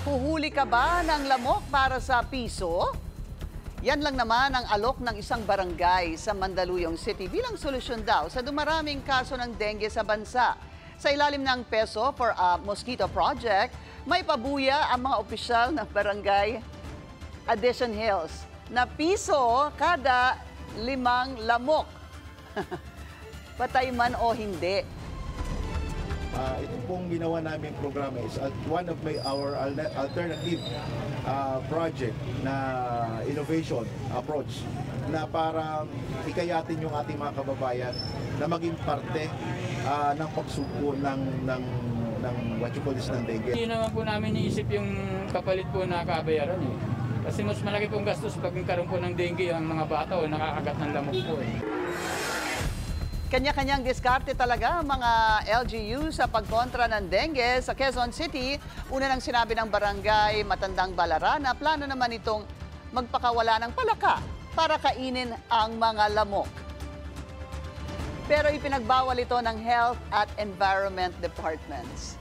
Huhuli ka ba ng lamok para sa piso? Yan lang naman ang alok ng isang barangay sa Mandaluyong City bilang solusyon daw sa dumaraming kaso ng dengue sa bansa. Sa ilalim ng Peso for a Mosquito Project, may pabuya ang mga opisyal ng barangay Addition Hills na piso kada 5 lamok. Patay man o hindi. Ito pong ginawa namin programa is one of our alternative project na innovation approach na para hikayatin yung ating mga kababayan na maging parte ng pagsuko ng what you call this, ng dengue. Hindi naman po namin iisip yung kapalit po na kabayaran eh. Kasi mas malaki pong gastos pag nagkaroon po ng dengue ang mga bata o nakakagat ng lamok po eh. Kanya-kanyang diskarte talaga ang mga LGU sa pagkontra ng dengue sa Quezon City. Una nang sinabi ng barangay Matandang Balara na plano naman itong magpakawala ng palaka para kainin ang mga lamok. Pero ipinagbawal ito ng Health at Environment Departments.